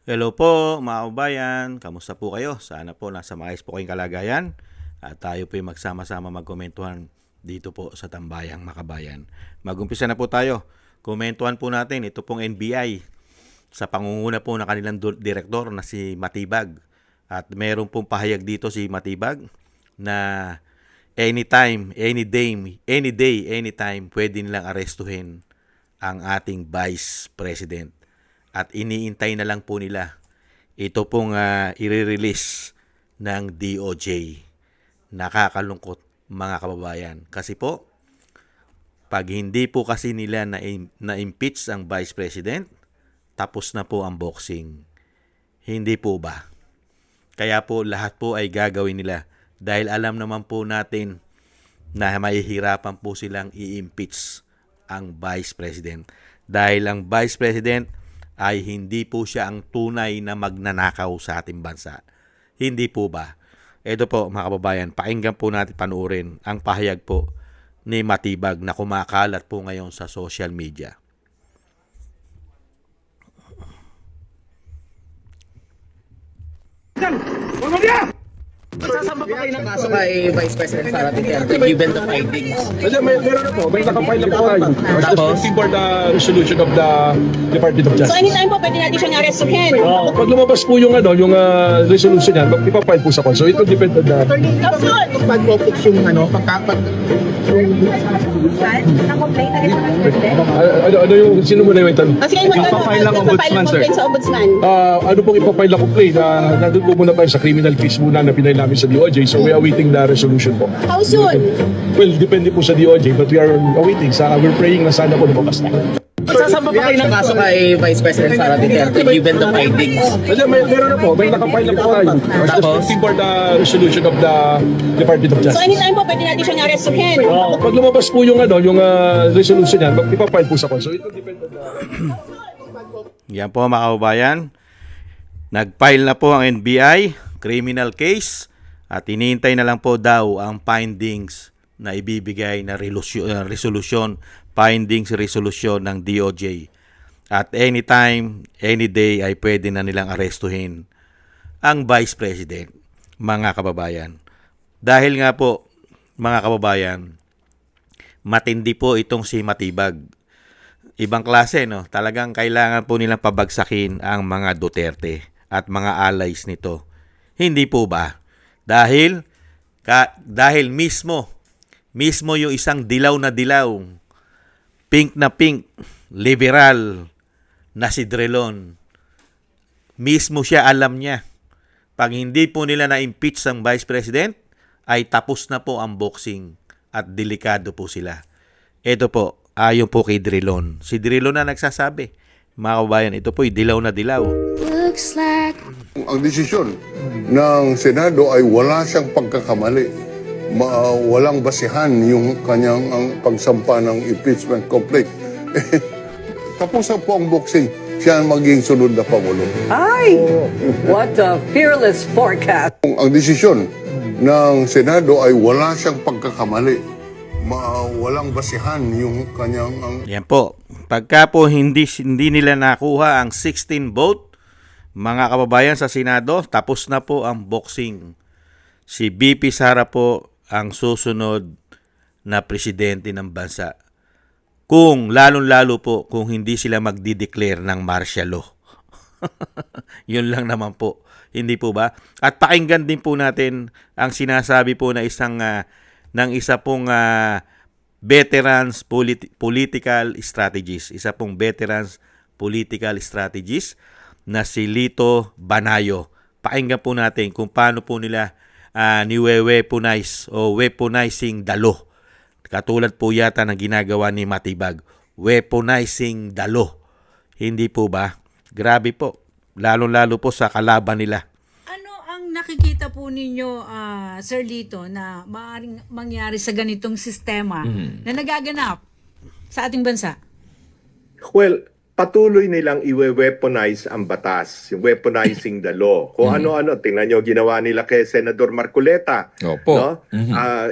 Hello po mga kababayan, kamusta po kayo? Sana po nasa maayos po kayong kalagayan at tayo po ay magsama-sama magkomentuhan dito po sa Tambayang Makabayan. Magumpisa na po tayo. Komentuhan po natin ito pong NBI sa pangunguna po ng kanilang direktor na si Matibag. At meron pong pahayag dito si Matibag na anytime, any day, anytime pwede nilang arestuhin ang ating Vice President. At iniintay na lang po nila ito pong i-release ng DOJ. Nakakalungkot mga kababayan. Kasi po, pag hindi po kasi nila na-impeach ang Vice President, tapos na po ang boxing. Hindi po ba? Kaya po lahat po ay gagawin nila dahil alam naman po natin na mahihirapan po silang i-impeach ang Vice President. Dahil ang Vice President ay hindi po siya ang tunay na magnanakaw sa ating bansa. Hindi po ba? Ito po mga kababayan, pakinggan po natin panuorin ang pahayag po ni Matibag na kumakalat po ngayon sa social media. Sasama pa kayo ng kaso kay Vice President Sara Duterte given the findings? Meron na po. May nakapile na po tayo. Tapos? For the resolution of the Department of So Justice. anytime po pwede natin siyang arrestuhin. Pag lumabas po yung resolution niyan, ipapile po sa court. So it will depend on the... Kapsun! Pag-focus yung pagkapag... Na-complain na rin sa president. Ano yung, sino mo na yung tanong? Kasi ngayon Ipapile ng ombudsman, sir. sa ombudsman. Ano pong ipapile na complaint? Nandun po muna tayo sa criminal case muna na pinay namin sa DOJ. So we are awaiting the resolution po. How soon? Well, depende po sa DOJ, but we are awaiting. We're praying na sana po lumabas na. Sasama pa kayo ng kaso kay Vice President Sara Duterte given the findings? Meron na po. May nakapile na po tayo. Tapos? For the resolution of the Department of So Justice. anytime po pwede natin siyang arrestuhin. Pag lumabas po yung resolution niyan, ipapile po sa court. So it will depend on the... Yan po mga kababayan. Nag-file na po ang NBI, criminal case, at iniintay na lang po daw ang findings na ibibigay na resolution, findings resolution ng DOJ. At anytime, any day ay pwede na nilang arestuhin ang Vice President, mga kababayan. Dahil nga po, mga kababayan, matindi po itong si Matibag. Ibang klase, no? Talagang kailangan po nilang pabagsakin ang mga Duterte at mga allies nito. Hindi po ba? Dahil mismo yung isang dilaw na dilaw, pink na pink, liberal na si Drilon, mismo siya alam niya. Pag hindi po nila na-impeach ang Vice President, ay tapos na po ang boxing at delikado po sila. Ito po, ayon po kay Drilon. Si Drilon na nagsasabi, mga kabayan, ito po dilaw na dilaw. Looks like Ang desisyon ng Senado ay wala siyang pagkakamali. Walang basihan yung kanyang ang pagsampa ng impeachment complaint. Tapos na po ang boxing. Siya ang maging sunod na Pangulo. Ay! What a fearless forecast! Ang desisyon ng Senado ay wala siyang pagkakamali. Walang basihan yung kanyang ang Yan po. Pagka po hindi nila nakuha ang 16 vote, mga kababayan sa Senado, tapos na po ang boxing. Si BP Sara po ang susunod na presidente ng bansa. Lalong-lalo po kung hindi sila magdi-declare ng martial law. Yun lang naman po. Hindi po ba? At pakinggan din po natin ang sinasabi po na ng isa pong veterans political strategist. Isa pong veterans political strategist na si Lito Banayo. Pakinggan po natin kung paano po nila ni-weaponize o weaponizing the law. Katulad po yata ng ginagawa ni Matibag. Weaponizing the law. Hindi po ba? Grabe po. Lalo-lalo po sa kalaban nila. ano ang nakikita po ninyo, Sir Lito, na maaaring mangyari sa ganitong sistema na nagaganap sa ating bansa? Well, patuloy nilang i-weaponize ang batas, yung weaponizing the law. Kung ano-ano, tingnan nyo, ginawa nila kay Senador Marcoleta. Opo. No?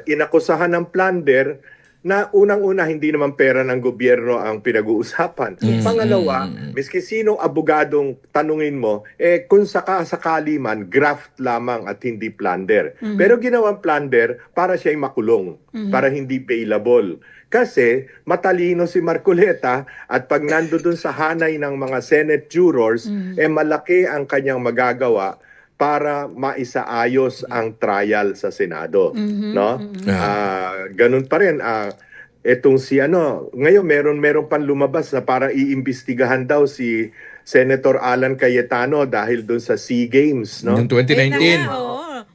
Inakusahan ng plunder na unang-una hindi naman pera ng gobyerno ang pinag-uusapan. Pangalawa, miski sinong abogadong tanungin mo, kung sakali man, graft lamang at hindi plunder. Pero ginawang plunder para siya'y makulong, para hindi bailable. Kasi matalino si Marcoleta at pag nando dun sa hanay ng mga Senate jurors, malaki ang kanyang magagawa para maisaayos ang trial sa Senado, no? Ganun pa rin etong si ngayon meron pang lumabas na parang iimbestigahan daw si Senator Alan Cayetano dahil doon sa SEA Games, no? Yung 2019.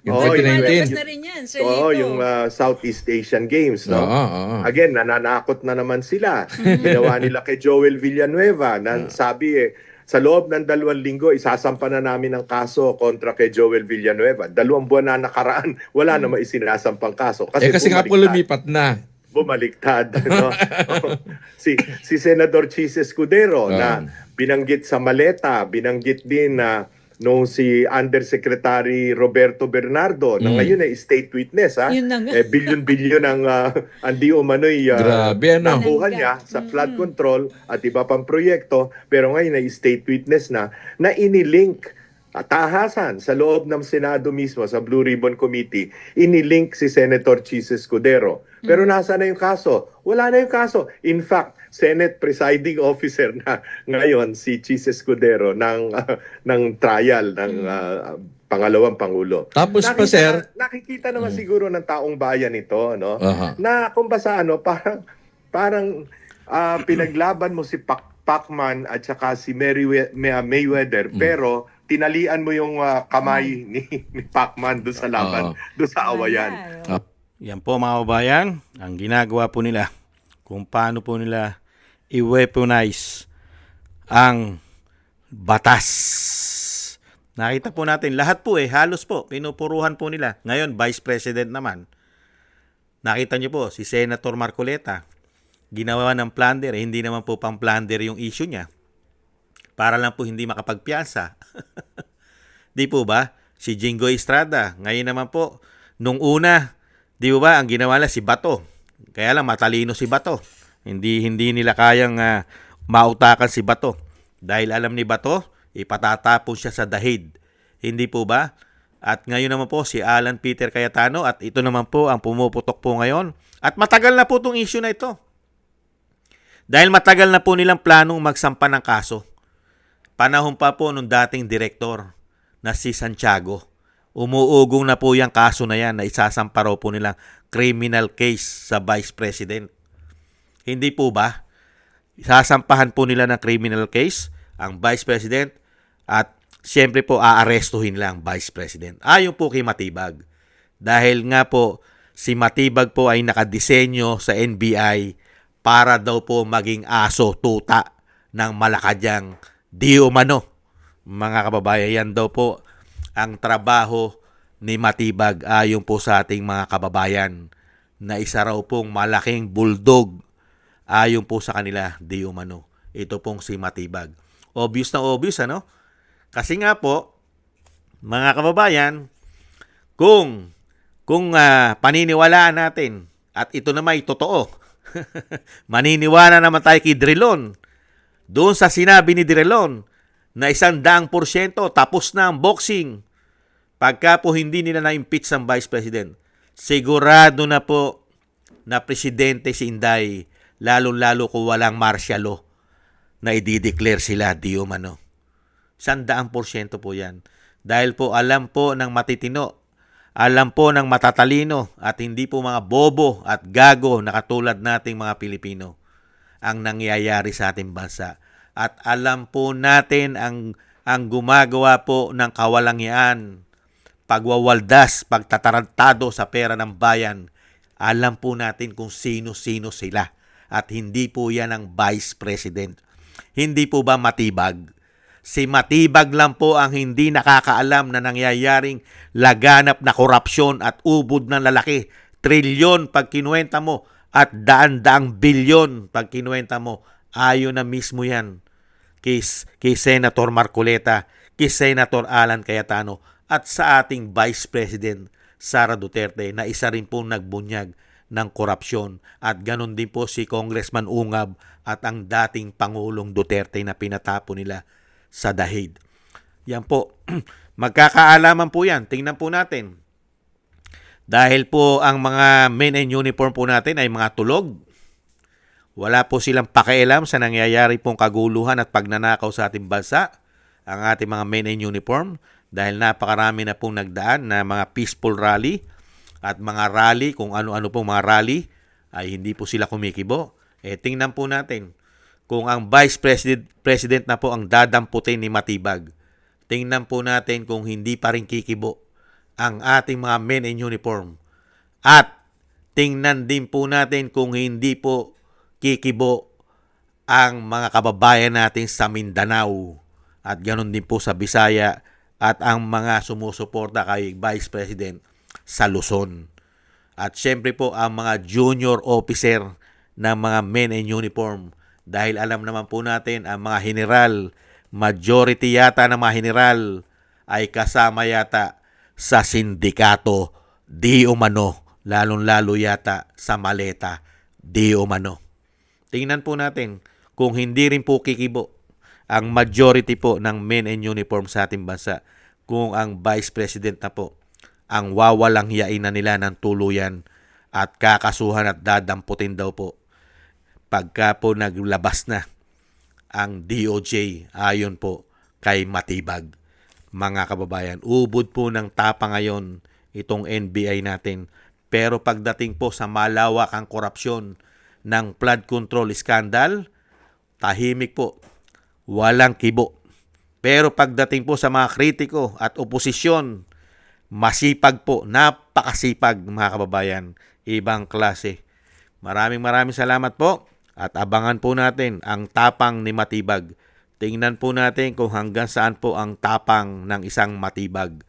Yung Oo, 2019. na rin yan, Sir Oo, Lito. yung Southeast Asian Games, no? Oo. Again, nananakot na naman sila. Ginawa nila kay Joel Villanueva na sabi sa loob ng 2 linggo, isasampa na namin ang kaso kontra kay Joel Villanueva. 2 buwan na nakaraan, wala namang isinasampang kaso. Kasi nga po lumipat na. Bumaliktad. No? si Senador Chis Escudero na binanggit sa maleta, binanggit din na nung si Undersecretary Roberto Bernardo na ngayon ay state witness Yun na nga. bilyon-bilyon ang di umano'y Grabe, ano? nakuha niya sa flood control at iba pang proyekto, pero ngayon ay state witness na inilink tahasan sa loob ng Senado mismo sa Blue Ribbon Committee, inilink si Senator Chis Escudero. Pero nasa na yung kaso? Wala na yung kaso. In fact, Senate presiding officer na ngayon si Chis Escudero ng trial ng pangalawang pangulo. Tapos pa, sir, Nakikita naman siguro ng taong bayan ito, no? Aha. Na kung basa parang pinaglaban mo si Pacman at saka si Mayweather, pero tinalian mo yung kamay ni Pacman doon sa laban, doon sa awayan. Yan po mga kababayan, ang ginagawa po nila kung paano po nila i-weaponize ang batas. Nakita po natin, lahat po halos po, pinupuruhan po nila. Ngayon, Vice President naman. Nakita niyo po, si Senator Marcoleta, ginawa ng plunder, hindi naman po pang plunder yung issue niya. Para lang po hindi makapagpiyansa. Di po ba? Si Jingo Estrada, ngayon naman po, nung una, di ba ang ginawa nila si Bato. Kaya lang matalino si Bato. Hindi nila kayang mautakan si Bato. Dahil alam ni Bato, ipatatapon siya sa dahig. Hindi po ba? At ngayon naman po si Alan Peter Cayetano at ito naman po ang pumuputok po ngayon. At matagal na po itong issue na ito. Dahil matagal na po nilang planong magsampa ng kaso. Panahon pa po nung dating direktor na si Santiago. Umuugong na po yung kaso na yan na isasampa raw po nilang criminal case sa Vice President. Hindi po ba? Sasampahan po nila ng criminal case ang Vice President at siyempre po aarestuhin lang Vice President. Ayon po kay Matibag. Dahil nga po si Matibag po ay nakadisenyo sa NBI para daw po maging aso tuta ng Malacañang di umano. Mga kababayan, yan daw po ang trabaho ni Matibag ayon po sa ating mga kababayan na isa raw pong malaking bulldog ayon po sa kanila di umano. Ito pong si Matibag. Obvious na obvious, ano? Kasi nga po, mga kababayan, kung paniniwalaan natin at ito naman ay totoo, maniniwala naman tayo kay Drilon. Doon sa sinabi ni Drilon na 100% tapos na ang boxing. Pagka po hindi nila na-impeach ang Vice President, sigurado na po na presidente si Inday, lalo-lalo kung walang martial law na i-declare sila di umano. 100% po yan. Dahil po alam po ng matitino, alam po ng matatalino at hindi po mga bobo at gago na katulad nating mga Pilipino ang nangyayari sa ating bansa. At alam po natin ang gumagawa po ng kawalangian, pagwawaldas, pagtatarantado sa pera ng bayan. Alam po natin kung sino-sino sila. At hindi po yan ang Vice President. Hindi po ba Matibag? Si Matibag lang po ang hindi nakakaalam na nangyayaring laganap na korupsyon at ubod ng lalaki. Trilyon pag kinuwenta mo at daan-daang bilyon pag kinuwenta mo. Ayon na mismo yan kay Senator Marcoleta, kay Senator Alan Cayetano at sa ating Vice President Sara Duterte na isa rin pong nagbunyag ng korupsyon. At ganon din po si Congressman Ungab at ang dating Pangulong Duterte na pinatapo nila sa dahig. Yan po. Magkakaalaman po yan. Tingnan po natin. Dahil po ang mga men in uniform po natin ay mga tulog. Wala po silang pakialam sa nangyayari pong kaguluhan at pagnanakaw sa ating bansa. Ang ating mga men in uniform. Dahil napakarami na pong nagdaan na mga peaceful rally at mga rally, kung ano-ano pong mga rally, ay hindi po sila kumikibo. Tingnan po natin kung ang Vice President na po ang dadamputin ni Matibag. Tingnan po natin kung hindi pa rin kikibo ang ating mga men in uniform. At tingnan din po natin kung hindi po kikibo ang mga kababayan natin sa Mindanao. At ganoon din po sa Bisaya at ang mga sumusuporta kay Vice President sa Luzon. At syempre po ang mga junior officer ng mga men in uniform. Dahil alam naman po natin ang mga general, majority yata ng mga general ay kasama yata sa sindikato di umano, lalong-lalo yata sa maleta di umano. Tingnan po natin kung hindi rin po kikibo ang majority po ng men in uniform sa ating bansa kung ang Vice President na po ang wawalang hiyain na nila ng tuluyan at kakasuhan at dadamputin daw po pagka po naglabas na ang DOJ ayon po kay Matibag. Mga kababayan, ubod po ng tapa ngayon itong NBI natin. Pero pagdating po sa malawak ang korupsyon ng flood control scandal, tahimik po. Walang kibo. Pero pagdating po sa mga kritiko at oposisyon, masipag po, napakasipag mga kababayan, ibang klase. Maraming salamat po at abangan po natin ang tapang ni Matibag. Tingnan po natin kung hanggang saan po ang tapang ng isang Matibag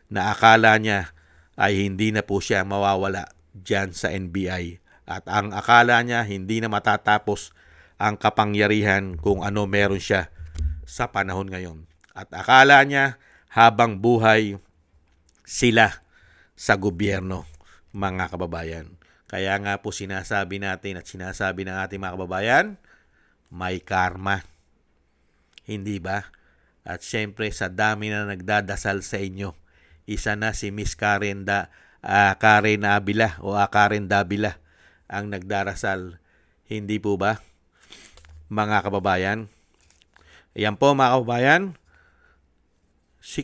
na akala niya ay hindi na po siya mawawala dyan sa NBI. At ang akala niya hindi na matatapos ang kapangyarihan kung ano meron siya sa panahon ngayon. At akala niya habang buhay sila sa gobyerno, mga kababayan. Kaya nga po sinasabi natin at sinasabi ng ating mga kababayan, may karma. Hindi ba? At syempre sa dami na nagdadasal sa inyo, isa na si Miss Karen Davila o Karen Davila ang nagdarasal. Hindi po ba? Mga kababayan. Ayan po mga kababayan. Si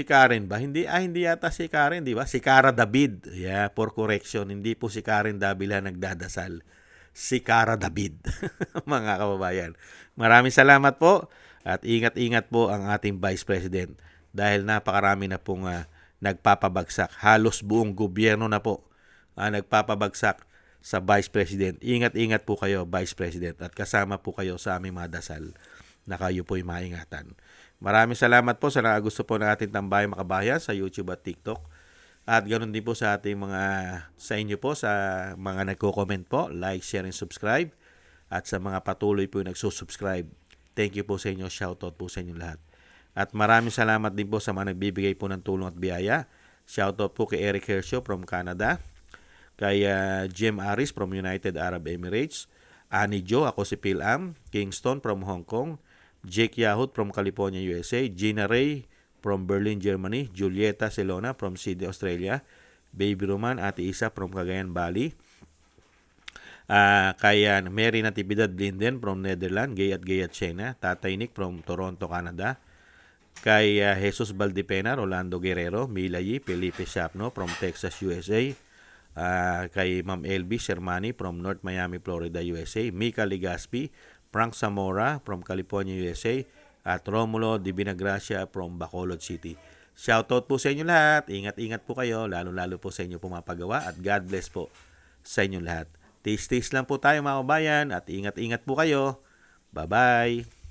Karen ba? Hindi yata si Karen, di ba? Si Cara David. Yeah, for correction. Hindi po si Karen Davila nagdadasal. Si Cara David. Mga kababayan. Maraming salamat po. At ingat-ingat po ang ating Vice President. Dahil napakarami na pong nagpapabagsak. Halos buong gobyerno na po nagpapabagsak sa Vice President. Ingat-ingat po kayo, Vice President. At kasama po kayo sa aming mga dasal na kayo po'y maingatan. Maraming salamat po sa gusto po ng ating Tambayang Makabayan sa YouTube at TikTok. At ganoon din po sa ating sa inyo po, sa mga nagko-comment po. Like, share, and subscribe. At sa mga patuloy po yung nagsusubscribe. Thank you po sa inyo. Shoutout po sa inyo lahat. At maraming salamat din po sa mga nagbibigay po ng tulong at biyaya. Shoutout po kay Eric Hershio from Canada. Kay Jim Aris from United Arab Emirates. Annie Jo, ako si Phil Am. Kingston from Hong Kong. Jake Yahut from California, USA. Gina Ray from Berlin, Germany. Julieta Celona from Sydney, Australia. Baby Roman, Ate Isa from Cagayan, Bali. Kay Mary Natividad Blinden from Netherlands. Gayat China. Tatay Nick from Toronto, Canada. Kay Jesus Valdipena, Rolando Guerrero. Mila Yi, Felipe Shapno from Texas, USA. Kay Ma'am LB Shermani from North Miami, Florida, USA. Mika Ligaspi, Frank Zamora from California, USA. At Romulo Di Binagracia from Bacolod City. Shoutout po sa inyo lahat. Ingat-ingat po kayo. Lalo-lalo po sa inyo pumapagawa. At God bless po sa inyo lahat. Taste lang po tayo mga kabayan. At ingat-ingat po kayo. Bye-bye.